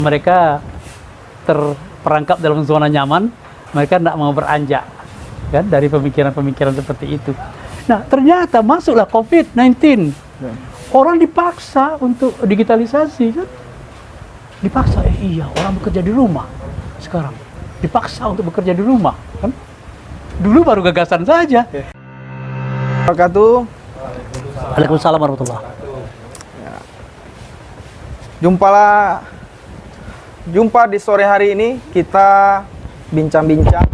Mereka terperangkap dalam zona nyaman, mereka tidak mau beranjak kan dari pemikiran-pemikiran seperti itu. Nah, ternyata masuklah COVID-19. Orang dipaksa untuk digitalisasi kan? Dipaksa, iya, orang bekerja di rumah sekarang. Dipaksa untuk bekerja di rumah kan? Dulu baru gagasan saja. Wabarakatuh. Waalaikumsalam warahmatullahi. Jumpa di sore hari ini kita bincang-bincang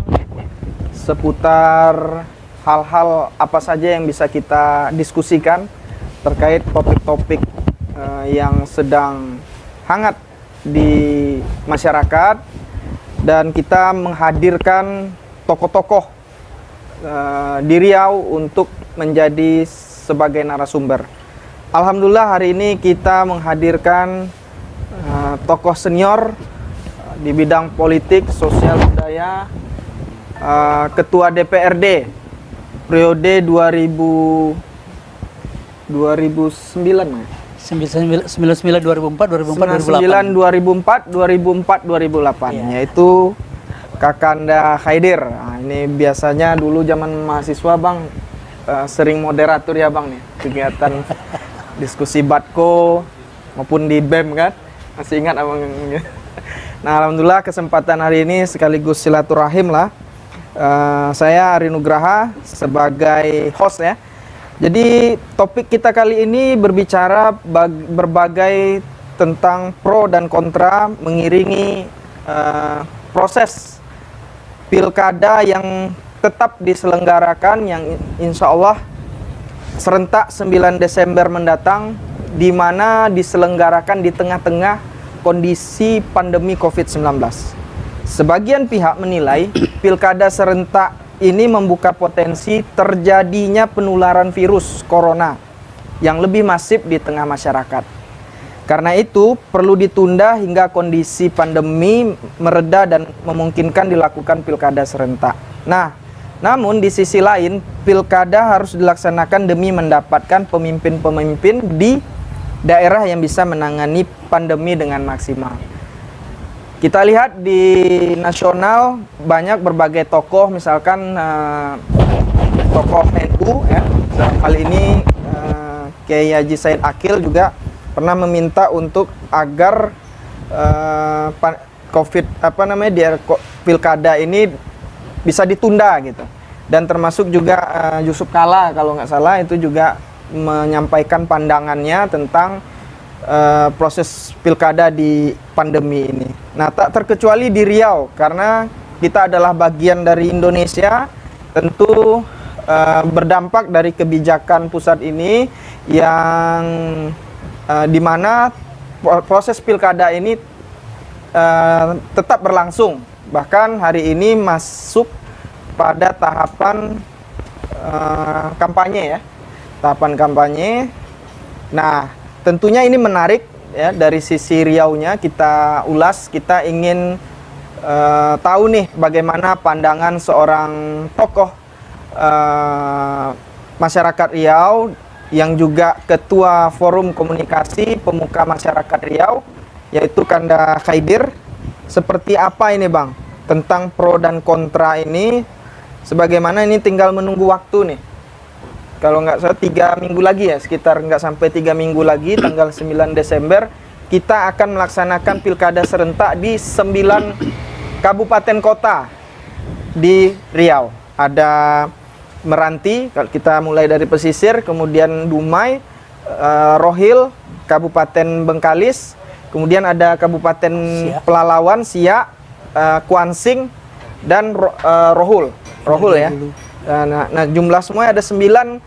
seputar hal-hal apa saja yang bisa kita diskusikan terkait topik-topik yang sedang hangat di masyarakat, dan kita menghadirkan tokoh-tokoh di Riau untuk menjadi sebagai narasumber. Alhamdulillah hari ini kita menghadirkan tokoh senior di bidang politik, sosial, budaya, Ketua DPRD periode 2009 2008, yaitu Kakanda Khaidir. Nah, ini biasanya dulu zaman mahasiswa Bang sering moderator ya Bang nih, kegiatan diskusi Batko maupun di BEM kan, masih ingat Abang? Nah, alhamdulillah kesempatan hari ini sekaligus silaturahim lah. Saya Ari Nugraha sebagai host ya. Jadi topik kita kali ini berbicara berbagai tentang pro dan kontra mengiringi proses pilkada yang tetap diselenggarakan, yang insya Allah serentak 9 Desember mendatang, di mana diselenggarakan di tengah-tengah kondisi pandemi COVID-19. Sebagian pihak menilai pilkada serentak ini membuka potensi terjadinya penularan virus corona yang lebih masif di tengah masyarakat. Karena itu perlu ditunda hingga kondisi pandemi mereda dan memungkinkan dilakukan pilkada serentak. Nah, namun di sisi lain pilkada harus dilaksanakan demi mendapatkan pemimpin-pemimpin di daerah yang bisa menangani pandemi dengan maksimal. Kita lihat di nasional banyak berbagai tokoh, misalkan tokoh NU ya. Hal ini Kiai Haji Said Akil juga pernah meminta untuk agar pilkada ini bisa ditunda gitu. Dan termasuk juga Yusuf Kala kalau nggak salah itu juga menyampaikan pandangannya tentang proses pilkada di pandemi ini. Nah, tak terkecuali di Riau, karena kita adalah bagian dari Indonesia, tentu berdampak dari kebijakan pusat ini yang dimana proses pilkada ini tetap berlangsung. Bahkan hari ini masuk pada tahapan kampanye ya, tahapan kampanye. Nah, tentunya ini menarik ya, dari sisi Riaunya kita ulas. Kita ingin tahu nih bagaimana pandangan seorang tokoh masyarakat Riau yang juga Ketua Forum Komunikasi Pemuka Masyarakat Riau, yaitu Kanda Khaidir. Seperti apa ini Bang tentang pro dan kontra ini, sebagaimana ini tinggal menunggu waktu nih. Kalau nggak salah 3 minggu lagi ya, sekitar nggak sampai 3 minggu lagi, tanggal 9 Desember kita akan melaksanakan pilkada serentak di 9 kabupaten kota di Riau. Ada Meranti, kalau kita mulai dari pesisir, kemudian Dumai, Rohil, Kabupaten Bengkalis, kemudian ada Kabupaten Pelalawan, Siak, Kuansing, dan Rohul ya. Nah, jumlah semua ada 9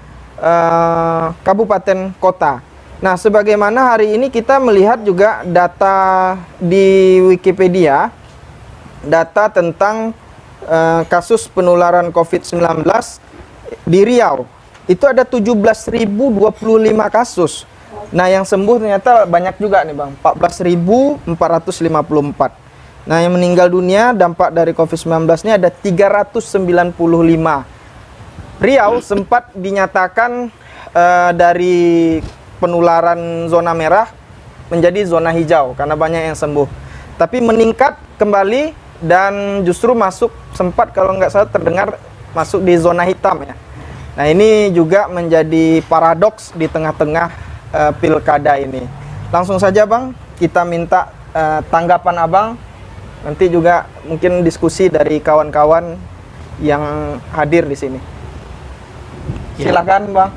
kabupaten kota. Nah, sebagaimana hari ini kita melihat juga data di Wikipedia, data tentang kasus penularan COVID-19 di Riau. Itu ada 17.025 kasus. Nah, yang sembuh ternyata banyak juga nih Bang, 14.454. Nah, yang meninggal dunia dampak dari COVID-19 ini ada 395. Riau sempat dinyatakan dari penularan zona merah menjadi zona hijau karena banyak yang sembuh. tapi meningkat kembali dan justru masuk sempat kalau nggak salah terdengar masuk di zona hitam ya. Nah ini juga menjadi paradoks di tengah-tengah pilkada ini. Langsung saja Bang, kita minta tanggapan Abang, nanti juga mungkin diskusi dari kawan-kawan yang hadir di sini. Silakan Bang.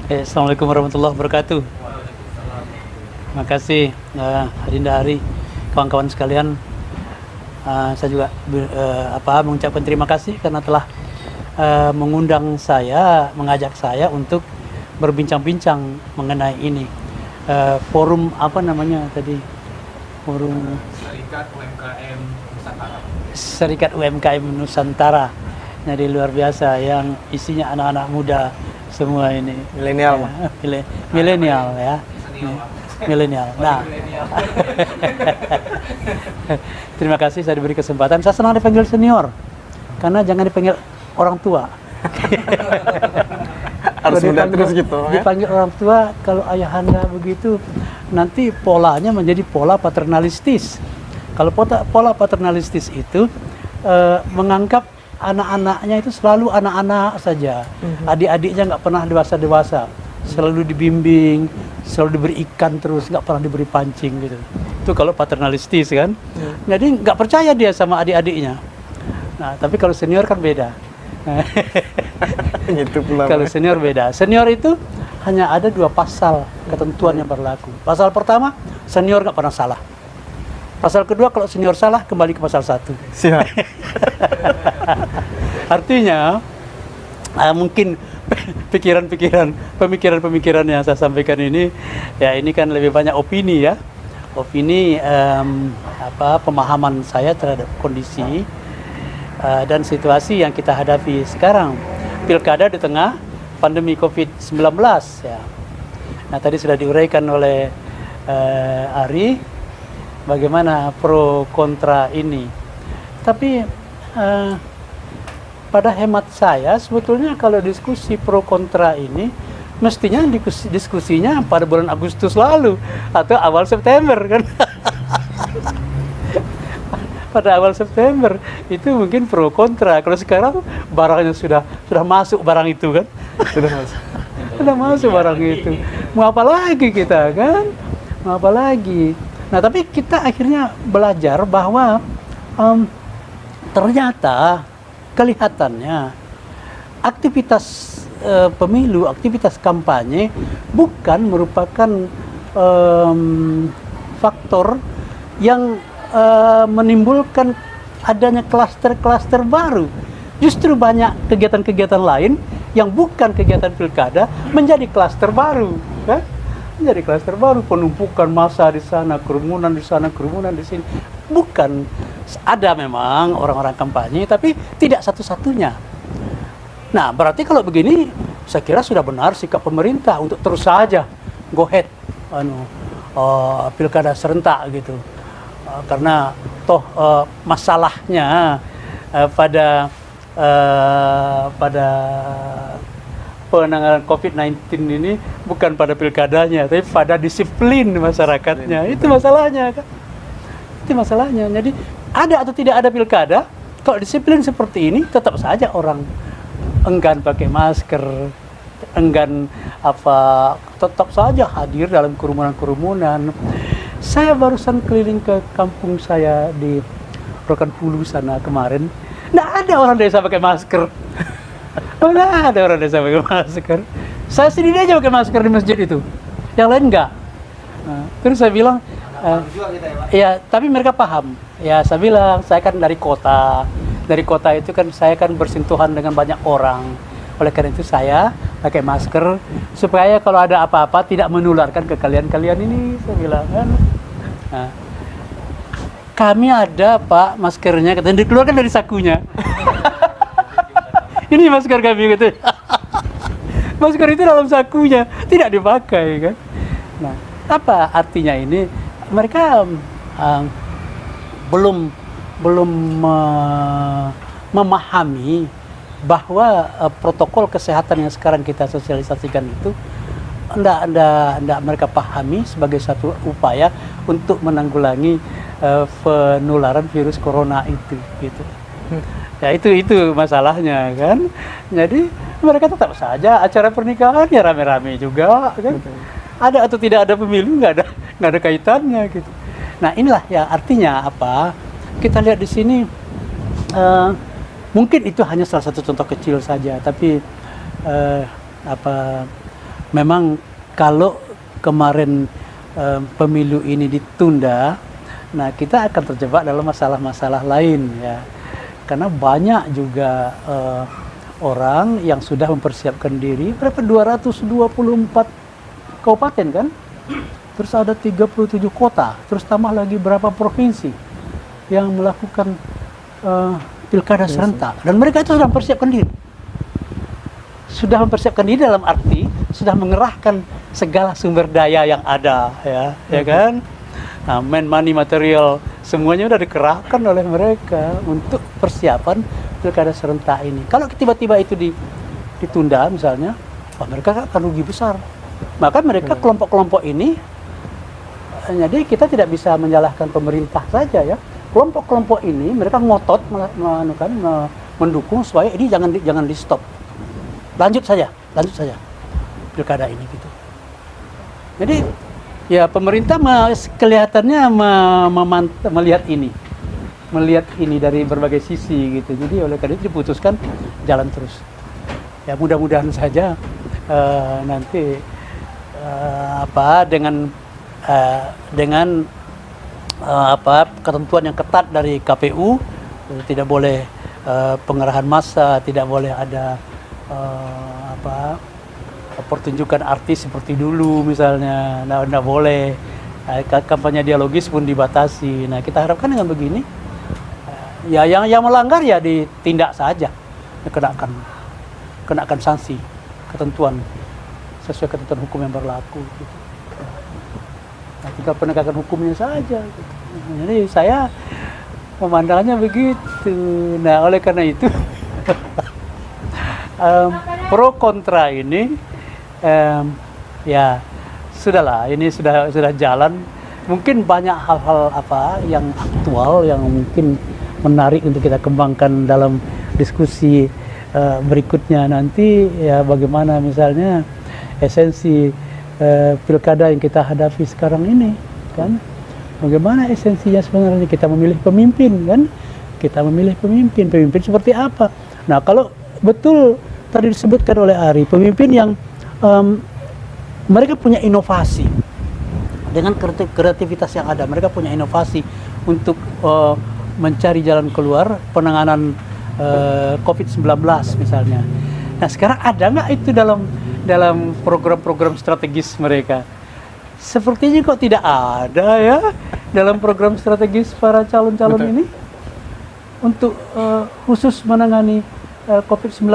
Assalamualaikum warahmatullahi wabarakatuh. Terima kasih Adinda Ari, kawan-kawan sekalian. Saya juga mengucapkan terima kasih karena telah mengundang saya, mengajak saya untuk berbincang-bincang mengenai ini. Forum apa namanya tadi? Forum Serikat UMKM Nusantara. Jadi luar biasa yang isinya anak-anak muda semua ini. Milenial, ya, milenial ya. Milenial. Nah, terima kasih saya diberi kesempatan. Saya senang dipanggil senior, karena jangan dipanggil orang tua. Harus muda terus gitu. Dipanggil orang tua, kalau ayahanda begitu, nanti polanya menjadi pola paternalistis. Kalau pola paternalistis itu menganggap anak-anaknya itu selalu anak-anak saja, adik-adiknya nggak pernah dewasa-dewasa, selalu dibimbing, selalu diberi ikan terus, nggak pernah diberi pancing gitu. Itu kalau paternalistis kan. Jadi nggak percaya dia sama adik-adiknya. Nah, tapi kalau senior kan beda. Gitu pula. Kalau senior beda. Senior itu hanya ada 2 pasal ketentuan yang berlaku. Pasal pertama, senior nggak pernah salah. Pasal kedua, kalau senior salah, kembali ke pasal 1. Siap. Artinya, mungkin pemikiran yang saya sampaikan ini, ya ini kan lebih banyak opini ya. Opini, pemahaman saya terhadap kondisi dan situasi yang kita hadapi sekarang. Pilkada di tengah pandemi COVID-19 ya. Nah, tadi sudah diuraikan oleh Ari bagaimana pro kontra ini. Tapi pada hemat saya sebetulnya kalau diskusi pro kontra ini mestinya diskusinya pada bulan Agustus lalu atau awal September kan. Pada awal September itu mungkin pro kontra. Kalau sekarang barangnya sudah masuk barang itu kan. Sudah masuk barang itu. Mau apa lagi kita kan? Mau apa lagi? Nah, tapi kita akhirnya belajar bahwa ternyata kelihatannya aktivitas pemilu, aktivitas kampanye bukan merupakan faktor yang menimbulkan adanya klaster-klaster baru. Justru banyak kegiatan-kegiatan lain yang bukan kegiatan pilkada menjadi klaster baru, kan? Menjadi klaster baru, penumpukan massa di sana, kerumunan di sana, kerumunan di sini. Bukan, ada memang orang-orang kampanye, tapi tidak satu-satunya. Nah, berarti kalau begini, saya kira sudah benar sikap pemerintah untuk terus saja go ahead, pilkada serentak gitu. Karena toh masalahnya pada penanganan COVID-19 ini bukan pada pilkadanya, tapi pada disiplin masyarakatnya. Itu masalahnya kan. Itu masalahnya. Jadi ada atau tidak ada pilkada, kalau disiplin seperti ini tetap saja orang enggan pakai masker, enggan tetap saja hadir dalam kerumunan-kerumunan. Saya barusan keliling ke kampung saya di Rokan Hulu sana kemarin. Nggak ada orang desa pakai masker. Nggak ada orang desa pakai masker. Saya sendiri aja pakai masker di masjid itu. Yang lain nggak. Nah, terus saya bilang, ya tapi mereka paham. Ya saya bilang, saya kan dari kota. Dari kota itu kan saya kan bersentuhan dengan banyak orang. Oleh karena itu saya pakai masker supaya kalau ada apa-apa tidak menularkan ke kalian-kalian ini. Saya bilang kan. Nah, kami ada Pak maskernya, katanya dikeluarkan dari sakunya. Ini masker kami gitu. Masker itu dalam sakunya, tidak dipakai kan. Nah, apa artinya ini? Mereka belum memahami bahwa protokol kesehatan yang sekarang kita sosialisasikan itu enggak mereka pahami sebagai satu upaya untuk menanggulangi penularan virus corona itu, gitu. Ya itu masalahnya kan. Jadi mereka tetap saja acara pernikahan ya rame-rame juga kan. Ada atau tidak ada pemilu nggak ada kaitannya gitu. Nah inilah ya artinya apa? Kita lihat di sini mungkin itu hanya salah satu contoh kecil saja, tapi memang kalau kemarin pemilu ini ditunda, nah kita akan terjebak dalam masalah-masalah lain ya. Karena banyak juga orang yang sudah mempersiapkan diri, berapa 224 kabupaten kan? Terus ada 37 kota, terus tambah lagi berapa provinsi yang melakukan pilkada serentak, dan mereka itu sudah mempersiapkan diri. Sudah mempersiapkan diri dalam arti sudah mengerahkan segala sumber daya yang ada ya kan? Nah, money material semuanya sudah dikerahkan oleh mereka untuk persiapan pilkada serentak ini. Kalau tiba-tiba itu ditunda misalnya, mereka akan rugi besar. Maka mereka kelompok-kelompok ini, jadi kita tidak bisa menyalahkan pemerintah saja ya. Kelompok-kelompok ini mereka ngotot mendukung supaya ini jangan di stop. Lanjut saja pilkada ini gitu. Jadi ya pemerintah kelihatannya melihat ini dari berbagai sisi gitu. Jadi oleh karena itu diputuskan jalan terus. Ya mudah-mudahan saja nanti dengan ketentuan yang ketat dari KPU, tidak boleh pengerahan massa, tidak boleh ada pertunjukan artis seperti dulu misalnya, nggak boleh, kampanye dialogis pun dibatasi. Nah kita harapkan dengan begini, ya yang melanggar ya ditindak saja, kenakan sanksi, ketentuan sesuai ketentuan hukum yang berlaku. Gitu. Nah, tinggal penegakan hukumnya saja. Gitu. Jadi saya memandangnya begitu. Nah oleh karena itu pro kontra ini ya sudahlah, ini sudah jalan. Mungkin banyak hal-hal yang aktual yang mungkin menarik untuk kita kembangkan dalam diskusi berikutnya nanti ya, bagaimana misalnya esensi pilkada yang kita hadapi sekarang ini kan, bagaimana esensinya sebenarnya kita memilih pemimpin kan, kita memilih pemimpin seperti apa. Nah kalau betul tadi disebutkan oleh Ari, pemimpin yang mereka punya inovasi dengan kreativitas yang ada, mereka punya inovasi untuk mencari jalan keluar penanganan COVID-19 misalnya. Nah sekarang ada nggak itu dalam program-program strategis mereka? Sepertinya kok tidak ada ya dalam program strategis para calon-calon ini untuk khusus menangani COVID-19.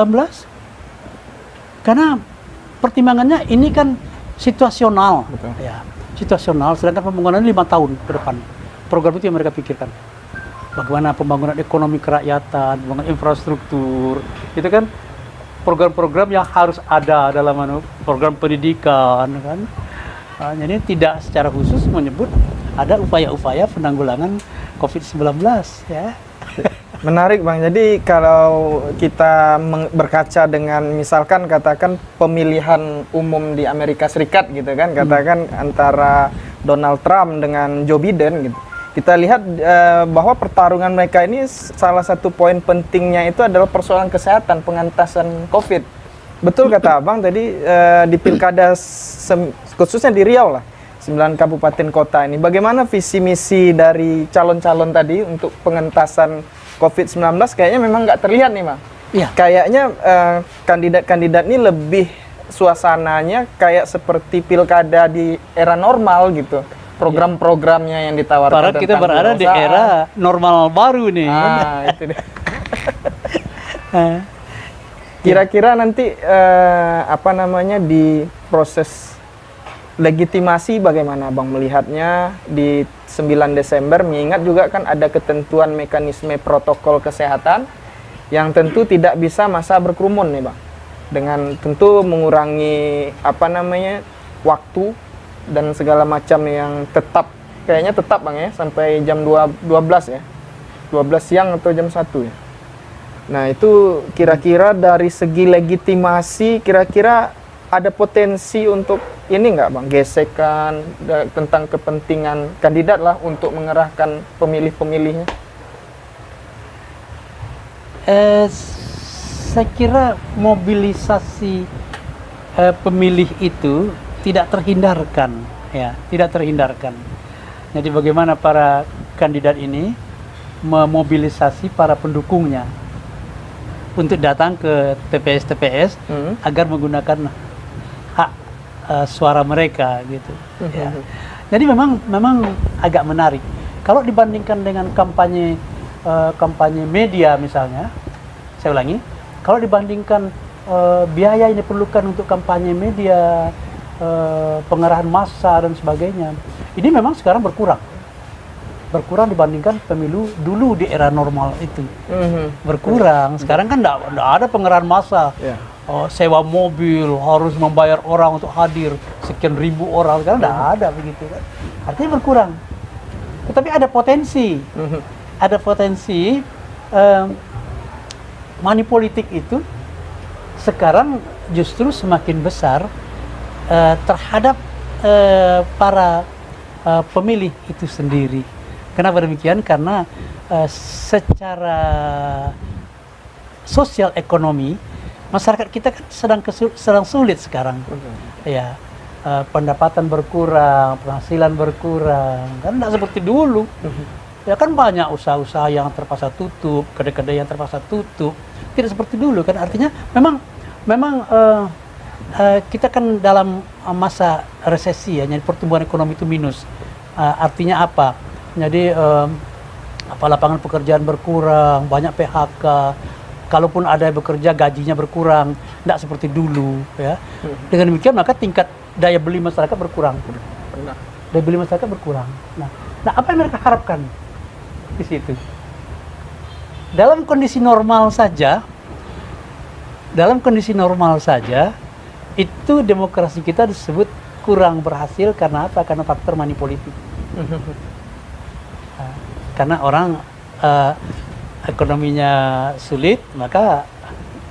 Karena pertimbangannya ini kan situasional, ya, situasional. Sedangkan pembangunan 5 tahun ke depan, program itu yang mereka pikirkan. Bagaimana pembangunan ekonomi kerakyatan, pembangunan infrastruktur, itu kan program-program yang harus ada dalam program pendidikan, kan. Jadi tidak secara khusus menyebut ada upaya-upaya penanggulangan COVID-19, ya. Menarik Bang, jadi kalau kita berkaca dengan misalkan katakan pemilihan umum di Amerika Serikat gitu kan, katakan antara Donald Trump dengan Joe Biden gitu, kita lihat bahwa pertarungan mereka ini salah satu poin pentingnya itu adalah persoalan kesehatan, pengentasan COVID. Betul kata Abang tadi, di pilkada khususnya di Riau lah, 9 kabupaten kota ini, bagaimana visi misi dari calon-calon tadi untuk pengentasan COVID-19 kayaknya memang nggak terlihat nih Bang. Iya. Kayaknya kandidat-kandidat ini lebih suasananya kayak seperti pilkada di era normal gitu. Program-programnya yang ditawarkan. Padahal kita berada di era normal baru nih. Itu deh. Kira-kira nanti di proses legitimasi bagaimana Bang melihatnya di 9 Desember, mengingat juga kan ada ketentuan mekanisme protokol kesehatan yang tentu tidak bisa masa berkerumun nih Bang, dengan tentu mengurangi waktu dan segala macam yang tetap kayaknya tetap Bang ya, sampai jam 12 ya. 12 siang atau jam 1 ya. Nah, itu kira-kira dari segi legitimasi, kira-kira ada potensi untuk ini nggak Bang, gesekan tentang kepentingan kandidat lah untuk mengerahkan pemilih-pemilihnya? Saya kira mobilisasi pemilih itu tidak terhindarkan, ya, tidak terhindarkan. Jadi bagaimana para kandidat ini memobilisasi para pendukungnya untuk datang ke TPS-TPS agar menggunakan hak suara mereka gitu. Ya. Jadi memang agak menarik. Kalau dibandingkan dengan kampanye media misalnya, saya ulangi, kalau dibandingkan biaya yang diperlukan untuk kampanye media, pengerahan massa dan sebagainya, ini memang sekarang berkurang dibandingkan pemilu dulu di era normal itu. Berkurang. Sekarang kan enggak ada pengerahan massa. Yeah. Sewa mobil, harus membayar orang untuk hadir sekian ribu orang. Sekarang enggak ada begitu kan. Artinya berkurang. Tetapi ada potensi. Ada potensi money politik itu sekarang justru semakin besar terhadap para pemilih itu sendiri. Kenapa demikian? Karena secara sosial ekonomi masyarakat kita kan sedang sulit sekarang. Ya, pendapatan berkurang, penghasilan berkurang, kan tidak seperti dulu. Ya kan banyak usaha-usaha yang terpaksa tutup, kedai-kedai yang terpaksa tutup, tidak seperti dulu kan. Artinya memang kita kan dalam masa resesi ya, jadi pertumbuhan ekonomi itu minus. Artinya apa? Jadi lapangan pekerjaan berkurang, banyak PHK. Kalaupun ada yang bekerja, gajinya berkurang, tidak seperti dulu ya. Dengan demikian maka tingkat daya beli masyarakat berkurang. Daya beli masyarakat berkurang. Nah apa yang mereka harapkan di situ? Dalam kondisi normal saja, itu demokrasi kita disebut kurang berhasil karena apa? Karena faktor money politik. Karena orang ekonominya sulit, maka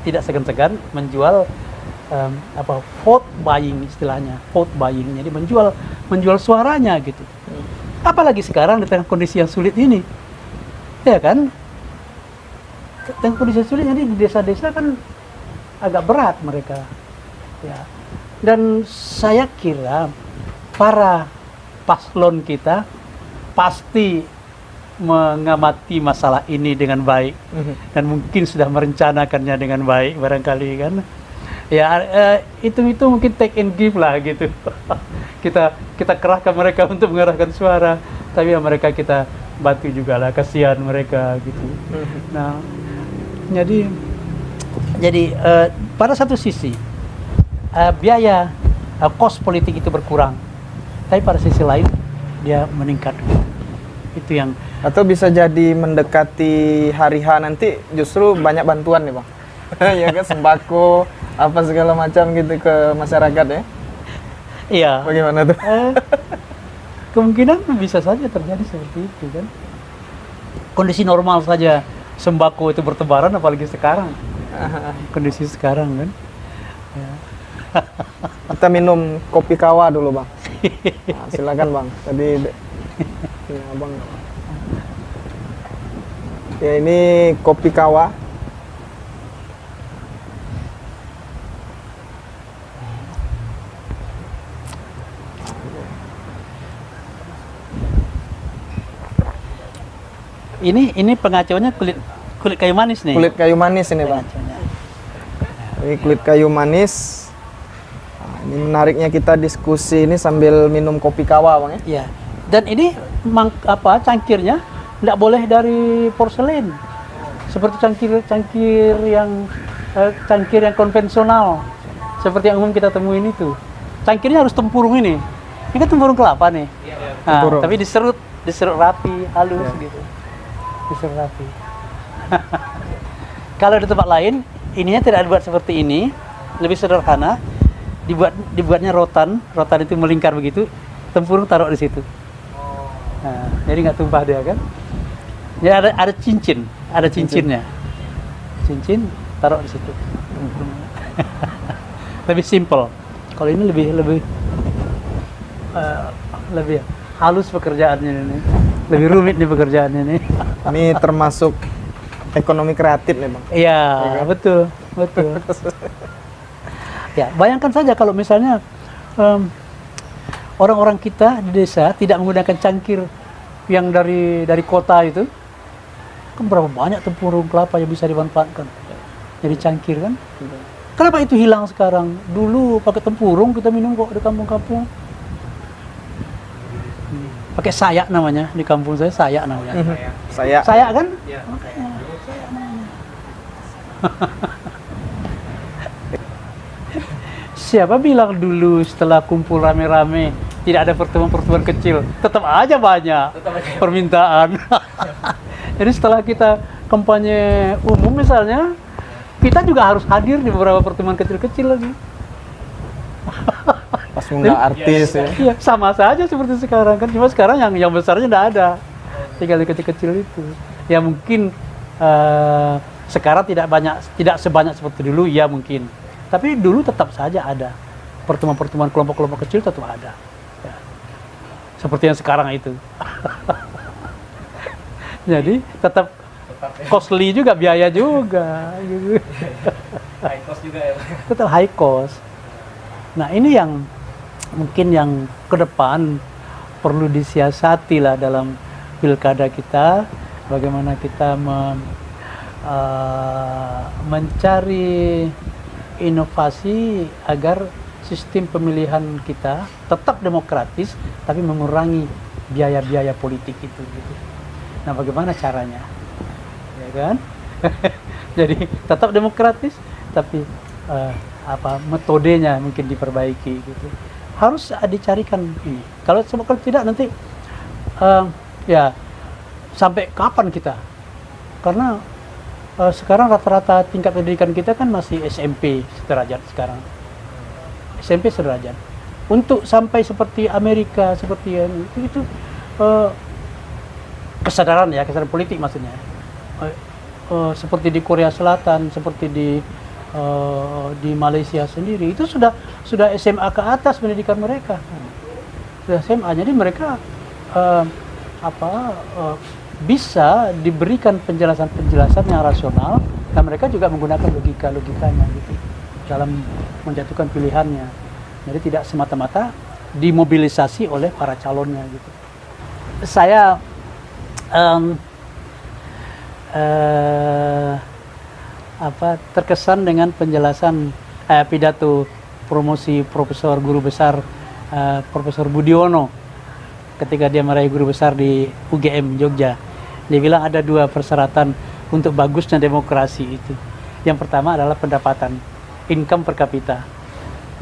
tidak segan-segan menjual vote buying istilahnya, vote buying. Jadi menjual suaranya gitu. Apalagi sekarang di tengah kondisi yang sulit ini, ya kan? Tengah kondisi yang sulit, jadi di desa-desa kan agak berat mereka. Ya. Dan saya kira para paslon kita pasti mengamati masalah ini dengan baik dan mungkin sudah merencanakannya dengan baik barangkali kan. Ya itu mungkin take and give lah gitu. kita kerahkan mereka untuk mengarahkan suara, tapi ya mereka kita bantu juga lah, kasihan mereka gitu. Nah, jadi pada satu sisi biaya cost politik itu berkurang, tapi pada sisi lain dia meningkat. Itu yang atau bisa jadi mendekati hari H nanti justru banyak bantuan nih Bang. Ya kan, sembako apa segala macam gitu ke masyarakat ya. Iya. Bagaimana tuh? Kemungkinan bisa saja terjadi seperti itu kan. Kondisi normal saja sembako itu bertebaran, apalagi sekarang. Kondisi sekarang kan. Ya. Kita minum kopi kawa dulu Bang. Nah, silakan Bang. Tadi ya, Abang. Ya ini kopi kawa. Ini pengacaunya kulit kayu manis nih. Kulit kayu manis ini Bang. Ini kulit kayu manis. Nah, ini menariknya kita diskusi ini sambil minum kopi kawa Bang ya. Iya. Dan ini cangkirnya tidak boleh dari porselen. Seperti cangkir yang konvensional. Seperti yang umum kita temuin itu. Cangkirnya harus tempurung ini. Ini kan tempurung kelapa nih. Nah, tapi diserut rapi, halus gitu. Diserut rapi. Kalau di tempat lain, ininya tidak dibuat seperti ini, lebih sederhana. Dibuatnya rotan itu melingkar begitu, tempurung taruh di situ. Nah, jadi nggak tumpah dia kan. Ya ada cincin, ada cincinnya. Cincin taruh di situ. Lebih simple. Kalau ini lebih halus pekerjaannya ini. Lebih rumit nih pekerjaannya nih. Ini termasuk ekonomi kreatif nih Bang. Iya, betul. Ya, bayangkan saja kalau misalnya orang-orang kita di desa tidak menggunakan cangkir yang dari kota itu, kan berapa banyak tempurung kelapa yang bisa dimanfaatkan jadi cangkir kan? Kenapa itu hilang sekarang? Dulu pakai tempurung kita minum kok di kampung-kampung. Pakai sayak namanya di kampung saya, sayak namanya. Sayak kan? Makanya, sayak namanya. Siapa bilang dulu setelah kumpul rame-rame tidak ada pertemuan-pertemuan kecil? Tetap aja banyak permintaan. Jadi setelah kita kampanye umum misalnya, kita juga harus hadir di beberapa pertemuan kecil-kecil lagi. Pas ngundang artis ya. Iya, sama saja seperti sekarang kan. Cuma sekarang yang besarnya tidak ada. Tinggal yang kecil-kecil itu. Ya mungkin sekarang tidak sebanyak seperti dulu, ya mungkin. Tapi dulu tetap saja ada. Pertemuan-pertemuan kelompok-kelompok kecil tetap ada. Ya. Seperti yang sekarang itu. Jadi tetap costly juga, biaya juga. Gitu. High cost juga ya. Tetap high cost. Nah ini yang mungkin yang ke depan perlu disiasati lah dalam pilkada kita, bagaimana kita mencari inovasi agar sistem pemilihan kita tetap demokratis tapi mengurangi biaya-biaya politik itu gitu. Nah bagaimana caranya, ya kan? Jadi tetap demokratis tapi metodenya mungkin diperbaiki gitu. Harus dicarikan ini. Kalau tidak nanti ya sampai kapan kita? Karena sekarang rata-rata tingkat pendidikan kita kan masih SMP sederajat sekarang. SMP sederajat. Untuk sampai seperti Amerika, seperti itu kesadaran politik maksudnya. Seperti di Korea Selatan, seperti di Malaysia sendiri itu sudah SMA ke atas pendidikan mereka, sudah SMA. Jadi mereka bisa diberikan penjelasan yang rasional dan mereka juga menggunakan logikanya gitu dalam menjatuhkan pilihannya. Jadi tidak semata-mata dimobilisasi oleh para calonnya gitu. Saya terkesan dengan penjelasan pidato promosi Profesor Guru Besar Profesor Budiono ketika dia meraih guru besar di UGM Jogja. Dia bilang ada 2 persyaratan untuk bagusnya demokrasi itu. Yang pertama adalah pendapatan, income per kapita.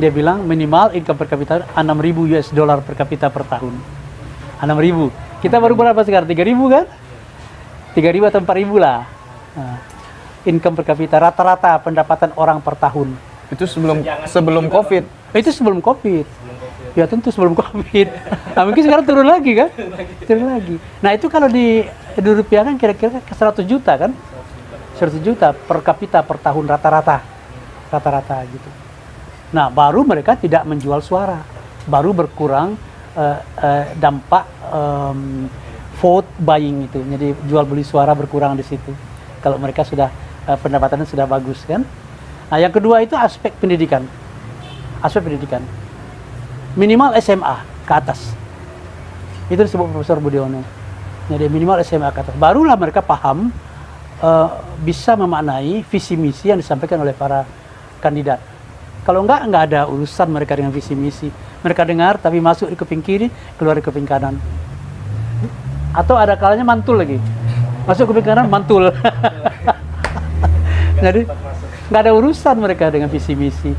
Dia bilang minimal income per kapita $6.000 per kapita per tahun. 6.000. Kita baru berapa sekarang? 3.000 kan? 3.000 atau 4.000 lah. Nah, income per kapita rata-rata pendapatan orang per tahun. Itu sebelum Covid. Itu sebelum Covid. Ya tentu sebelum Covid. Nah, mungkin sekarang turun lagi kan? Turun lagi. Nah, itu kalau dirupiahkan kira-kira ke 100 juta kan? 100 juta per kapita per tahun rata-rata. Rata-rata gitu. Nah, baru mereka tidak menjual suara. Baru berkurang dampak vote buying itu. Jadi jual beli suara berkurang di situ. Kalau mereka sudah pendapatannya sudah bagus kan. Nah yang kedua itu aspek pendidikan. Aspek pendidikan. Minimal SMA ke atas. Itu disebut Profesor Budiono. Jadi minimal SMA ke atas. Barulah mereka paham, bisa memaknai visi misi yang disampaikan oleh para kandidat. Kalau enggak ada urusan mereka dengan visi misi. Mereka dengar tapi masuk di kuping kiri, keluar di kuping kanan. Atau ada kalanya mantul lagi. Masuk kuping kanan, mantul. Jadi nggak ada urusan mereka dengan visi misi.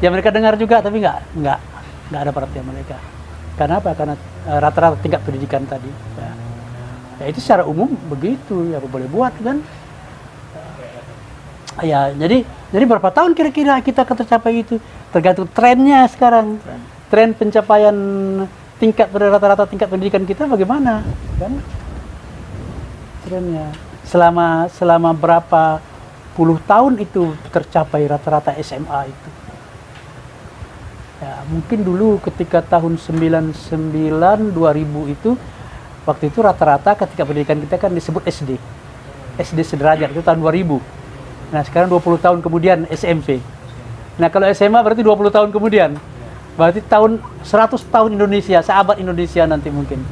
Ya mereka dengar juga tapi nggak ada perhatian mereka. Karena apa? Karena rata-rata tingkat pendidikan tadi. Ya itu secara umum begitu. Ya boleh buat kan. Ya jadi berapa tahun kira-kira kita akan tercapai itu? Tergantung trennya sekarang. Tren pencapaian rata-rata tingkat pendidikan kita bagaimana, kan? Trennya selama berapa puluh tahun itu tercapai rata-rata SMA itu. Ya, mungkin dulu ketika tahun 99 2000 itu, waktu itu rata-rata ketika pendidikan kita kan disebut SD sederajat, itu tahun 2000. Nah sekarang 20 tahun kemudian SMP. Nah kalau SMA berarti 20 tahun kemudian, berarti tahun 100 tahun Indonesia, seabad Indonesia nanti mungkin.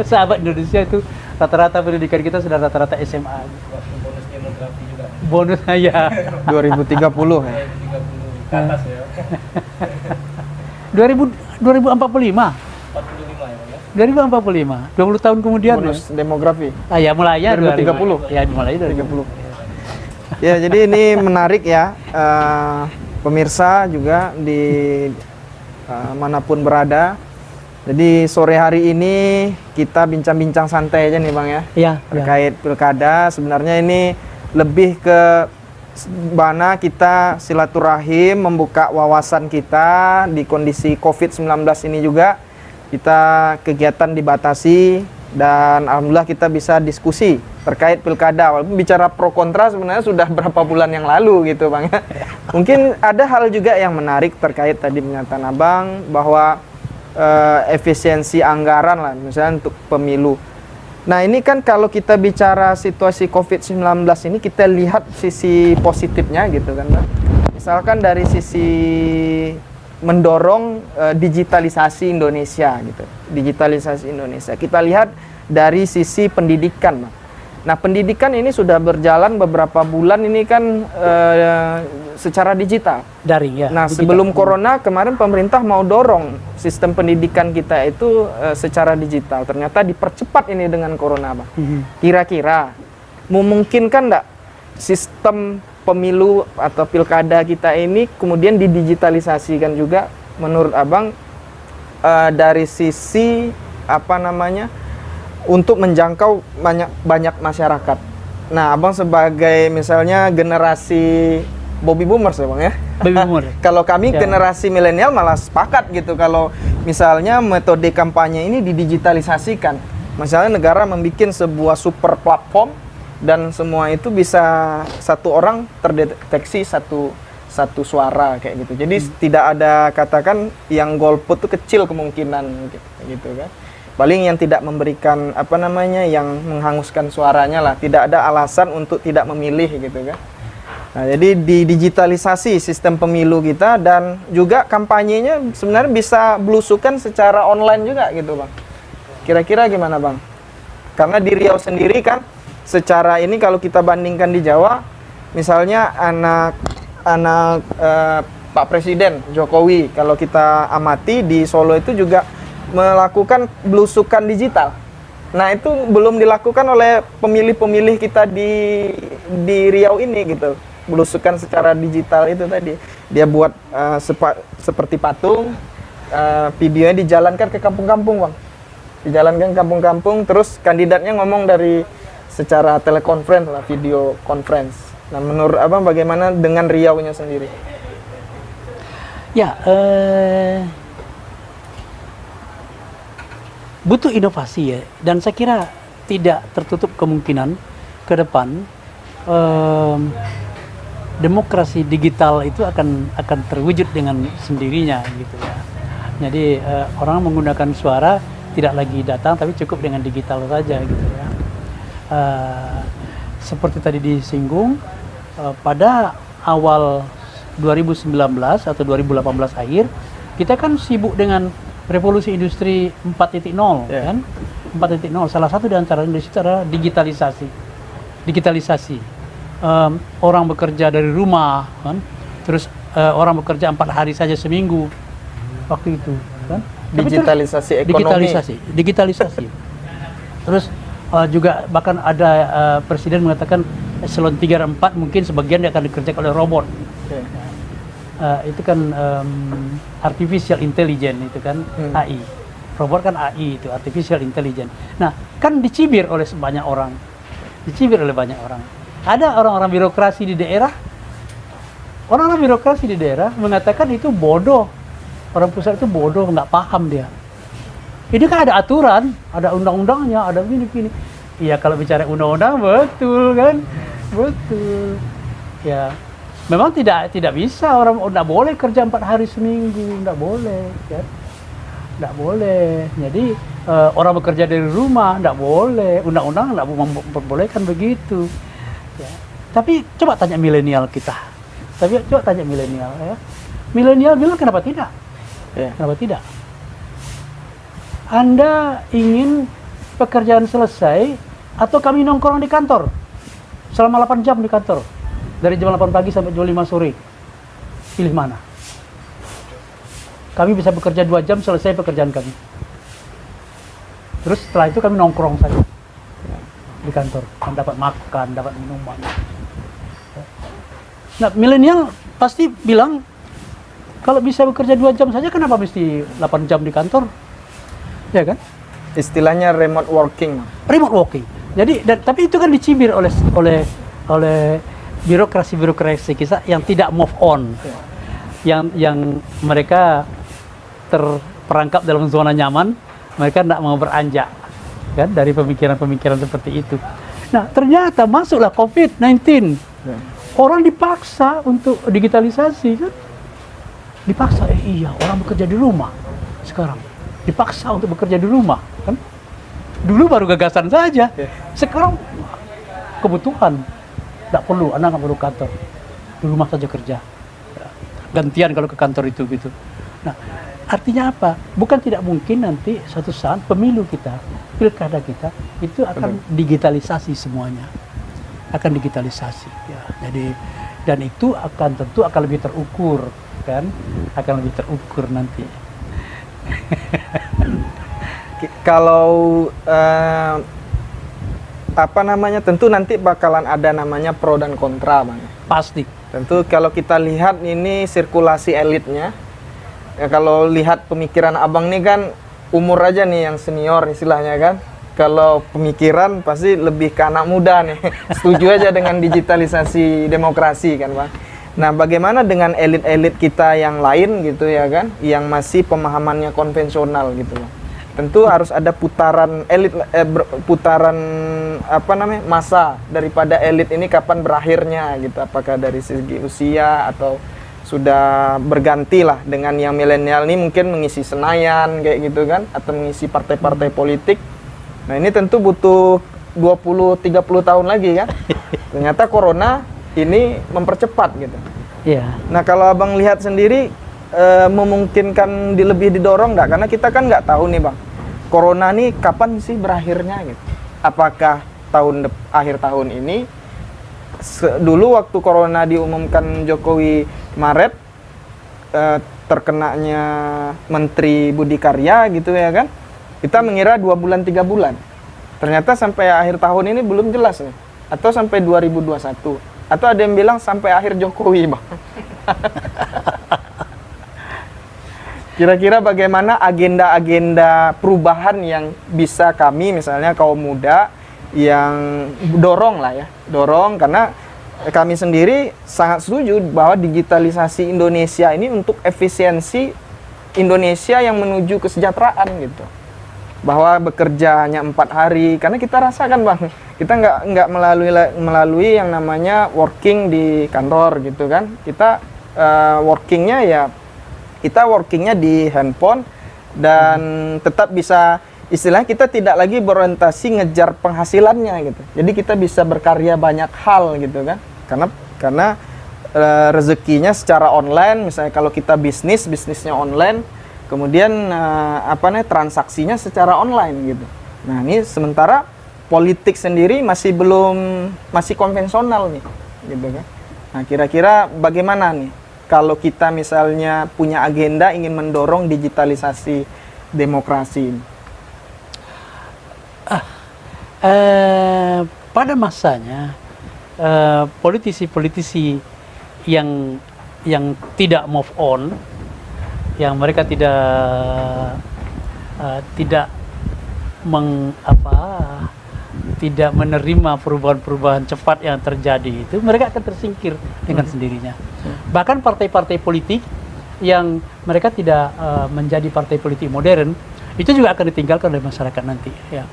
Seabad Indonesia itu rata-rata pendidikan kita sudah rata-rata SMA. Waktu bonus demografi juga. Bonus ya. 2030 ya. 30 ke atas ya. 2045. 45 ya, Bang ya. 2045. 20 tahun kemudian. Bonus demografi. Ya mulai ya 2030. Ya mulai 30. Ya, jadi ini menarik ya, pemirsa juga di manapun berada. Jadi sore hari ini kita bincang-bincang santai aja nih Bang ya, Iya. terkait pilkada. Sebenarnya ini lebih ke mana kita silaturahim, membuka wawasan kita di kondisi COVID-19 ini juga. Kita kegiatan dibatasi dan alhamdulillah kita bisa diskusi terkait pilkada. Walaupun bicara pro kontra sebenarnya sudah berapa bulan yang lalu gitu Bang ya. Mungkin ada hal juga yang menarik terkait tadi pernyataan Abang bahwa efisiensi anggaran lah misalnya untuk pemilu. Nah ini kan kalau kita bicara situasi COVID-19 ini kita lihat sisi positifnya gitu kan Bang. Misalkan dari sisi mendorong digitalisasi Indonesia gitu. Digitalisasi Indonesia. Kita lihat dari sisi pendidikan, Bang. Nah, pendidikan ini sudah berjalan beberapa bulan ini kan secara digital. Daring ya. Nah, digital. sebelum corona kemarin pemerintah mau dorong sistem pendidikan kita itu secara digital. Ternyata dipercepat ini dengan corona, Bang. Kira-kira memungkinkan enggak sistem pemilu atau pilkada kita ini kemudian didigitalisasikan juga menurut Abang dari sisi apa namanya untuk menjangkau banyak masyarakat. Nah, Abang sebagai misalnya generasi baby boomers ya Bang ya. Baby boomer. Kalau kami Ya. generasi milenial malah sepakat gitu kalau misalnya metode kampanye ini didigitalisasikan. Misalnya negara membuat sebuah super platform dan semua itu bisa satu orang terdeteksi satu suara kayak gitu. Jadi tidak ada katakan yang golput itu kecil kemungkinan gitu kan. Paling yang tidak memberikan apa namanya yang menghanguskan suaranya lah. Tidak ada alasan untuk tidak memilih gitu kan. Nah, jadi di digitalisasi sistem pemilu kita dan juga kampanyenya sebenarnya bisa belusukan secara online juga gitu Bang. Kira-kira gimana Bang? Karena di Riau sendiri kan secara ini kalau kita bandingkan di Jawa, misalnya anak Pak Presiden Jokowi, kalau kita amati di Solo itu juga melakukan belusukan digital. Nah itu belum dilakukan oleh pemilih-pemilih kita di Riau ini gitu. Belusukan secara digital itu tadi. Dia buat seperti patung, videonya dijalankan ke kampung-kampung Bang. Dijalankan ke kampung-kampung, terus kandidatnya ngomong dari secara telekonferensi lah, video conference. Nah, menurut Abang bagaimana dengan Riau-nya sendiri? Ya, butuh inovasi ya, dan saya kira tidak tertutup kemungkinan ke depan demokrasi digital itu akan terwujud dengan sendirinya gitu ya. Jadi orang menggunakan suara tidak lagi datang, tapi cukup dengan digital saja gitu ya. Seperti tadi disinggung, pada awal 2019 atau 2018 akhir, kita kan sibuk dengan revolusi industri 4.0 kan? 4.0, salah satu di antaranya di situ adalah digitalisasi. Orang bekerja dari rumah kan? Terus orang bekerja 4 hari saja seminggu waktu itu kan? Digitalisasi ekonomi. Digitalisasi. Terus juga bahkan ada presiden mengatakan eselon 3 dan 4 mungkin sebagian akan dikerjakan oleh robot. Itu kan artificial intelligence itu kan AI. Robot kan AI itu artificial intelligence. Nah, kan dicibir oleh banyak orang. Ada orang-orang birokrasi di daerah. Orang-orang birokrasi di daerah mengatakan itu bodoh. Orang pusat itu bodoh, nggak paham dia. Ini kan ada aturan, ada undang-undangnya, ada gini-gini. Iya, kalau bicara undang-undang betul kan, betul. Ya, memang tidak bisa orang tidak boleh kerja 4 hari seminggu, tidak boleh, kan? Tidak boleh. Jadi orang bekerja dari rumah tidak boleh, undang-undang tidak memperbolehkan begitu. Ya. Tapi coba tanya milenial kita, ya. Milenial bilang kenapa tidak? Ya. Kenapa tidak? Anda ingin pekerjaan selesai atau kami nongkrong di kantor selama 8 jam di kantor dari jam 8 pagi sampai jam 5 sore? Pilih mana? Kami bisa bekerja 2 jam selesai pekerjaan kami. Terus setelah itu kami nongkrong saja di kantor, dan dapat makan, dapat minuman. Nah, milenial pasti bilang kalau bisa bekerja 2 jam saja, kenapa mesti 8 jam di kantor? Ya kan? Istilahnya remote working. Remote working. Jadi, tapi itu kan dicibir oleh birokrasi kita yang tidak move on, yang mereka terperangkap dalam zona nyaman, mereka tidak mau beranjak, kan, dari pemikiran-pemikiran seperti itu. Nah, ternyata masuklah COVID-19, orang dipaksa untuk digitalisasi, kan? Dipaksa, iya, orang bekerja di rumah sekarang. Dipaksa untuk bekerja di rumah, kan? Dulu baru gagasan saja, sekarang kebutuhan. Tidak perlu, anak nggak perlu kantor, di rumah saja kerja. Gantian kalau ke kantor itu gitu. Nah, artinya apa? Bukan tidak mungkin nanti suatu saat pemilu kita, pilkada kita itu akan digitalisasi semuanya, akan digitalisasi. Ya, jadi dan itu tentu akan lebih terukur, kan? Akan lebih terukur nanti. Kalau apa namanya, tentu nanti bakalan ada namanya pro dan kontra, Bang. Pasti. Tentu kalau kita lihat ini sirkulasi elitnya, ya, kalau lihat pemikiran abang nih kan umur aja nih yang senior istilahnya kan. Kalau pemikiran pasti lebih ke anak muda nih. Setuju aja dengan digitalisasi demokrasi kan, Bang. Nah, bagaimana dengan elit-elit kita yang lain gitu ya kan, yang masih pemahamannya konvensional gitu, Bang. Tentu harus ada putaran elit, putaran apa namanya, masa daripada elit ini kapan berakhirnya gitu, apakah dari segi usia atau sudah berganti lah dengan yang milenial ini mungkin mengisi Senayan kayak gitu kan, atau mengisi partai-partai politik. Nah, ini tentu butuh 20-30 tahun lagi kan. Ternyata corona ini mempercepat gitu. Iya. Nah, kalau abang lihat sendiri memungkinkan lebih didorong nggak? Karena kita kan nggak tahu nih, Bang, corona nih kapan sih berakhirnya gitu. Apakah akhir tahun ini? Dulu waktu corona diumumkan Jokowi Maret, terkenanya Menteri Budi Karya gitu ya kan, kita mengira 2 bulan 3 bulan. Ternyata sampai akhir tahun ini belum jelas nih, atau sampai 2021, atau ada yang bilang sampai akhir Jokowi, Bang. Kira-kira bagaimana agenda-agenda perubahan yang bisa kami misalnya kaum muda yang dorong karena kami sendiri sangat setuju bahwa digitalisasi Indonesia ini untuk efisiensi Indonesia yang menuju kesejahteraan gitu. Bahwa bekerja hanya 4 hari, karena kita rasakan, Bang, kita nggak melalui yang namanya working di kantor gitu kan. Kita workingnya di handphone dan tetap bisa, istilahnya kita tidak lagi berorientasi ngejar penghasilannya gitu. Jadi kita bisa berkarya banyak hal gitu kan. Karena rezekinya secara online, misalnya kalau kita bisnisnya online, kemudian transaksinya secara online gitu. Nah, ini sementara politik sendiri masih konvensional nih gitu kan. Nah, kira-kira bagaimana nih kalau kita misalnya punya agenda ingin mendorong digitalisasi demokrasi ini? Pada masanya politisi-politisi yang tidak move on, yang mereka tidak menerima perubahan-perubahan cepat yang terjadi itu, mereka akan tersingkir dengan sendirinya. Bahkan partai-partai politik yang mereka tidak menjadi partai politik modern, Itu juga akan ditinggalkan oleh masyarakat nanti. Ya,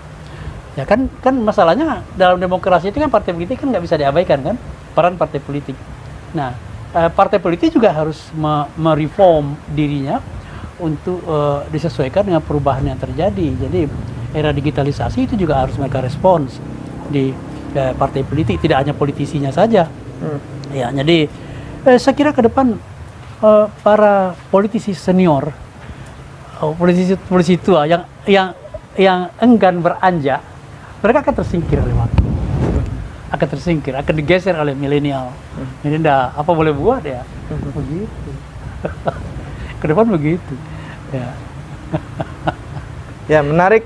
ya kan masalahnya dalam demokrasi itu kan partai politik kan nggak bisa diabaikan kan, peran partai politik. Nah, partai politik juga harus mereform dirinya untuk disesuaikan dengan perubahan yang terjadi. Jadi era digitalisasi itu juga harus mereka respons di partai politik, tidak hanya politisinya saja. Ya, jadi saya kira ke depan para politisi senior, politisi tua yang enggan beranjak, mereka akan tersingkir oleh waktu, akan digeser oleh milenial. Ini apa boleh buat ya, begitu. Ke depan begitu. Ya. Ya, menarik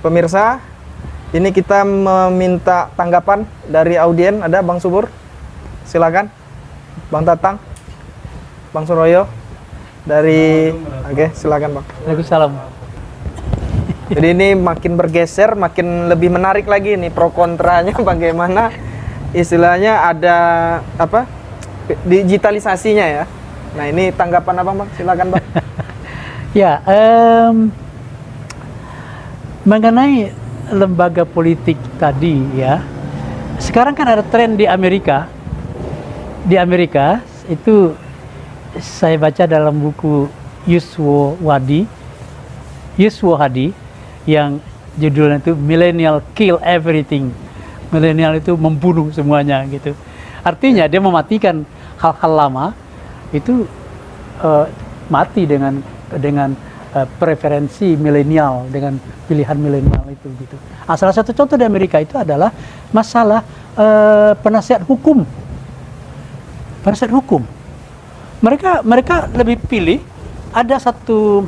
pemirsa. Ini kita meminta tanggapan dari audien. Ada Bang Subur? Silakan. Bang Tatang, Bang Suroyo dari oke, silakan Bang. Waalaikumsalam. Jadi ini makin bergeser, makin lebih menarik lagi nih pro kontranya bagaimana istilahnya ada apa? Digitalisasinya ya. Nah, ini tanggapan Abang, Bang? Silakan, Bang. Ya, mengenai lembaga politik tadi ya. Sekarang kan ada tren di Amerika. Di Amerika itu saya baca dalam buku Yuswo Hadi yang judulnya itu Millennial Kill Everything. Millennial itu membunuh semuanya gitu. Artinya dia mematikan hal-hal lama itu mati dengan preferensi milenial, dengan pilihan milenial itu gitu. Salah satu contoh di Amerika itu adalah masalah penasihat hukum. Penasihat hukum. Mereka lebih pilih ada satu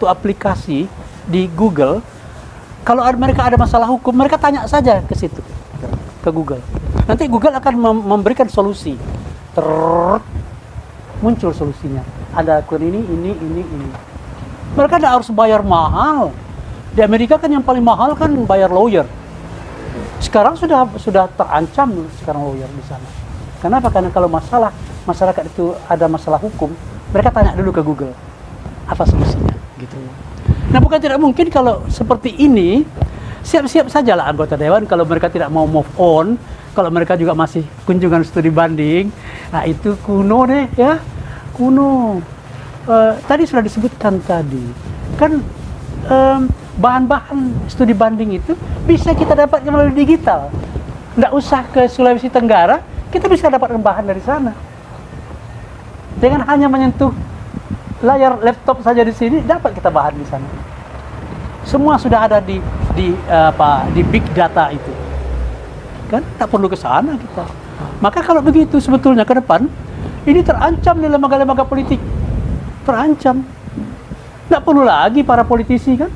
aplikasi di Google. Kalau mereka ada masalah hukum, mereka tanya saja ke situ, ke Google. Nanti Google akan memberikan solusi. Muncul solusinya. Ada akun ini. Mereka tidak harus bayar mahal. Di Amerika kan yang paling mahal kan bayar lawyer. Sekarang sudah terancam sekarang lawyer di sana. Kenapa? Karena kalau masyarakat itu ada masalah hukum, mereka tanya dulu ke Google apa solusinya, gitu. Nah, bukan tidak mungkin kalau seperti ini, siap-siap sajalah anggota dewan kalau mereka tidak mau move on, kalau mereka juga masih kunjungan studi banding, nah itu kuno deh ya, kuno. Tadi sudah disebutkan tadi, kan bahan-bahan studi banding itu bisa kita dapatkan melalui digital. Nggak usah ke Sulawesi Tenggara, kita bisa dapatkan bahan dari sana. Dengan hanya menyentuh layar laptop saja di sini, dapat kita bahan di sana. Semua sudah ada di big data itu. Kan tak perlu ke sana kita. Maka kalau begitu sebetulnya ke depan ini terancam di lembaga-lembaga politik. Terancam. Nggak perlu lagi para politisi kan.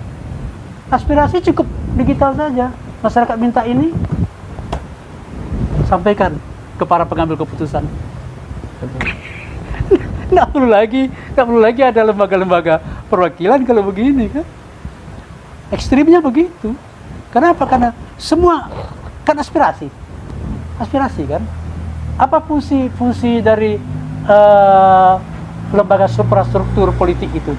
Aspirasi cukup digital saja. Masyarakat minta ini, sampaikan ke para pengambil keputusan. Nggak perlu lagi ada lembaga-lembaga perwakilan kalau begini kan. Ekstrimnya begitu. Kenapa? Karena semua kan aspirasi kan. Apa fungsi dari lembaga suprastruktur politik itu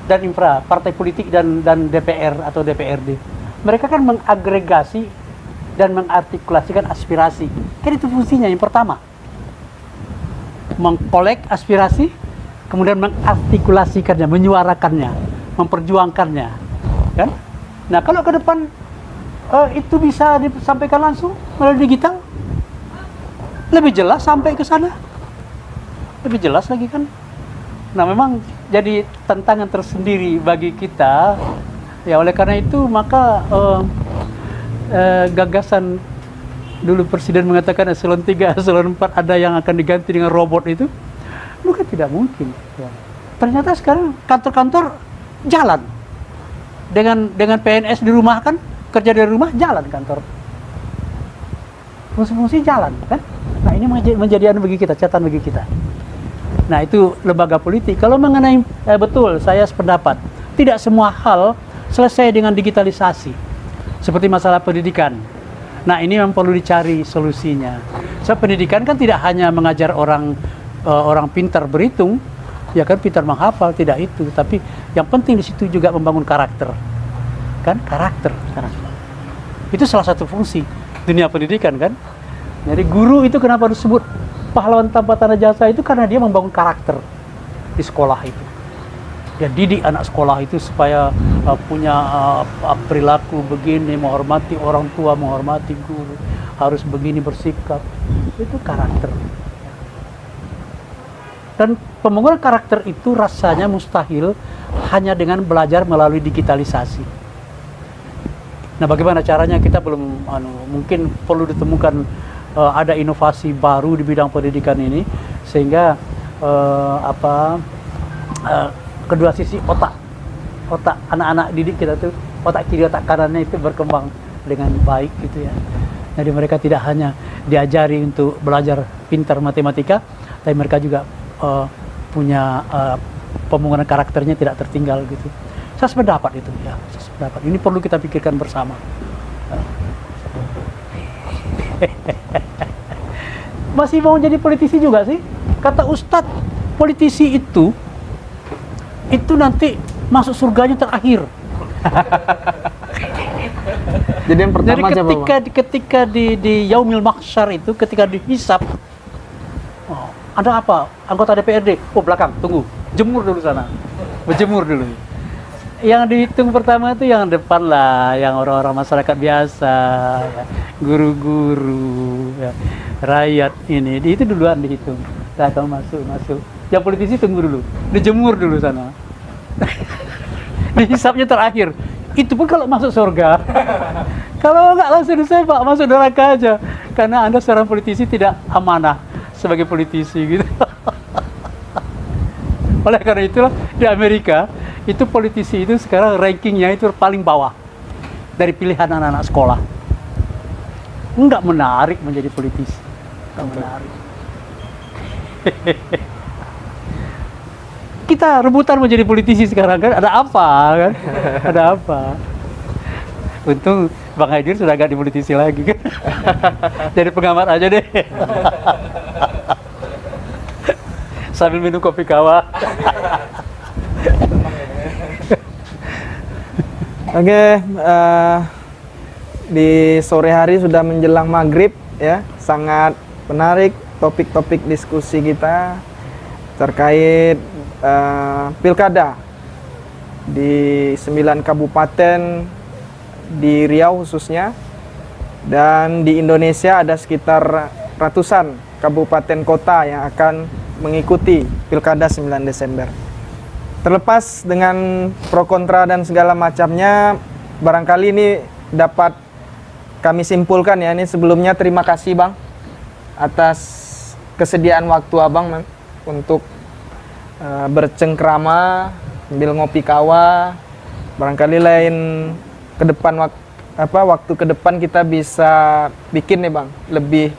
dan partai politik dan DPR atau DPRD? Mereka kan mengagregasi dan mengartikulasikan aspirasi. Kan itu fungsinya yang pertama. Mengkolek aspirasi, kemudian mengartikulasikannya, menyuarakannya, memperjuangkannya, kan? Nah, kalau ke depan itu bisa disampaikan langsung melalui digital, lebih jelas sampai ke sana, lebih jelas lagi kan? Nah, memang jadi tantangan tersendiri bagi kita. Ya, oleh karena itu maka gagasan dulu Presiden mengatakan eselon 3, eselon 4 ada yang akan diganti dengan robot itu bukan tidak mungkin ya. Ternyata sekarang kantor-kantor jalan dengan PNS di rumah kan, kerja dari rumah jalan kantor, fungsi-fungsi jalan kan. Nah, ini menjadi bagi kita, catatan bagi kita. Nah, itu lembaga politik. Kalau mengenai betul saya sependapat, tidak semua hal selesai dengan digitalisasi. Seperti masalah pendidikan. Nah, ini memang perlu dicari solusinya. So, pendidikan kan tidak hanya mengajar orang pintar berhitung, Ya kan pintar menghafal, tidak itu. Tapi yang penting di situ juga membangun karakter. Kan karakter. Itu salah satu fungsi dunia pendidikan kan. Jadi guru itu kenapa disebut pahlawan tanpa tanda jasa itu karena dia membangun karakter di sekolah itu. Dia didik anak sekolah itu supaya punya perilaku begini, menghormati orang tua, menghormati guru, harus begini bersikap. Itu karakter. Dan pembangunan karakter itu rasanya mustahil hanya dengan belajar melalui digitalisasi. Nah, bagaimana caranya kita belum mungkin perlu ditemukan ada inovasi baru di bidang pendidikan ini sehingga kedua sisi otak anak-anak didik kita tuh otak kiri otak kanannya itu berkembang dengan baik gitu ya. Jadi mereka tidak hanya diajari untuk belajar pintar matematika, tapi mereka juga punya pembangunan karakternya tidak tertinggal gitu. Saya sependapat itu ya, saya sependapat. Ini perlu kita pikirkan bersama. Masih mau jadi politisi juga sih? Kata Ustadz, politisi itu nanti masuk surganya terakhir. Jadi yang pertama Jadi siapa, Bang? ketika di Yaumil Mahsyar itu, ketika dihisap, ada apa? Anggota DPRD? Oh, belakang, tunggu. Jemur dulu sana. Berjemur dulu. Yang dihitung pertama itu yang depan lah, yang orang-orang masyarakat biasa, ya, guru-guru, ya, rakyat ini. Itu duluan dihitung. Nah, kamu masuk. Yang politisi tunggu dulu. Dijemur dulu sana. Dihisapnya terakhir. Itu pun kalau masuk surga. Kalau enggak langsung disepak, masuk neraka aja. Karena Anda seorang politisi tidak amanah sebagai politisi gitu. Oleh karena itulah di Amerika itu politisi itu sekarang rankingnya itu paling bawah dari pilihan anak-anak sekolah. Enggak menarik menjadi politisi. Enggak menarik. Kita rebutan menjadi politisi sekarang kan, ada apa kan? Ada apa? Untung Bang Haidir sudah gak di politisi lagi kan. Jadi pengamat aja deh. Sambil minum kopi kawah. Oke, di sore hari sudah menjelang maghrib ya, sangat menarik topik-topik diskusi kita terkait pilkada di 9 kabupaten di Riau khususnya, dan di Indonesia ada sekitar ratusan kabupaten kota yang akan mengikuti pilkada 9 Desember. Terlepas dengan pro kontra dan segala macamnya, barangkali ini dapat kami simpulkan ya. Ini sebelumnya terima kasih Bang atas kesediaan waktu Abang untuk bercengkrama sambil ngopi kawa. Barangkali lain ke depan waktu ke depan kita bisa bikin nih Bang lebih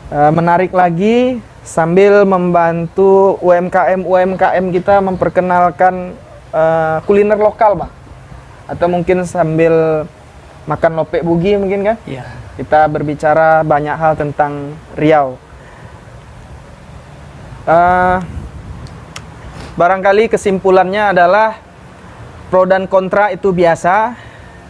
menarik lagi, sambil membantu UMKM kita memperkenalkan kuliner lokal Bang. Atau mungkin sambil makan lope bugi mungkin kan? Iya. Kita berbicara banyak hal tentang Riau. Barangkali kesimpulannya adalah pro dan kontra itu biasa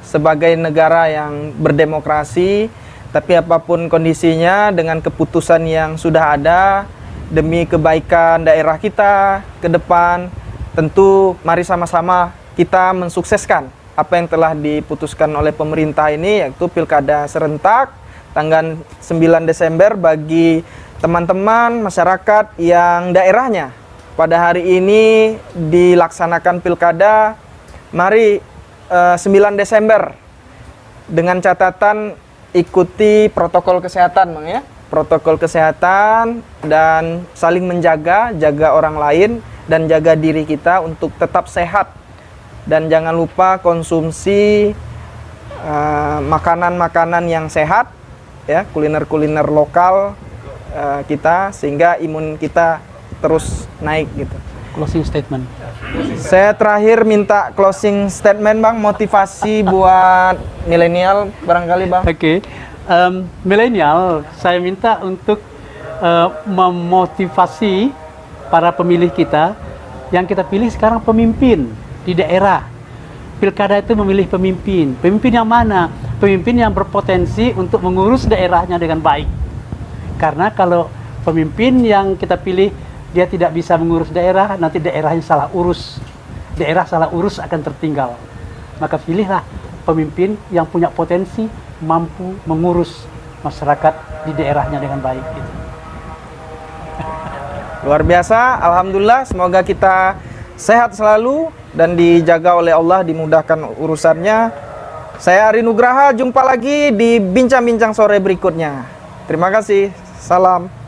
sebagai negara yang berdemokrasi. Tapi apapun kondisinya, dengan keputusan yang sudah ada demi kebaikan daerah kita ke depan, tentu mari sama-sama kita mensukseskan apa yang telah diputuskan oleh pemerintah ini, yaitu pilkada serentak tanggal 9 Desember bagi teman-teman masyarakat yang daerahnya pada hari ini dilaksanakan pilkada. Mari 9 Desember dengan catatan ikuti protokol kesehatan Bang ya. Protokol kesehatan dan saling jaga orang lain dan jaga diri kita untuk tetap sehat. Dan jangan lupa konsumsi makanan-makanan yang sehat ya, kuliner-kuliner lokal kita, sehingga imun kita terus naik gitu. Closing statement. Saya terakhir minta closing statement Bang, motivasi buat milenial barangkali Bang. Oke. Milenial, saya minta untuk memotivasi para pemilih kita Yang kita pilih sekarang pemimpin di daerah. Pilkada itu memilih pemimpin. Pemimpin yang mana? Pemimpin yang berpotensi untuk mengurus daerahnya dengan baik. Karena kalau pemimpin yang kita pilih dia tidak bisa mengurus daerah, nanti daerahnya salah urus. Daerah salah urus akan tertinggal. Maka pilihlah pemimpin yang punya potensi mampu mengurus masyarakat di daerahnya dengan baik. Gitu. Luar biasa, alhamdulillah. Semoga kita sehat selalu dan dijaga oleh Allah, dimudahkan urusannya. Saya Ari Nugraha, jumpa lagi di bincang-bincang sore berikutnya. Terima kasih. Salam.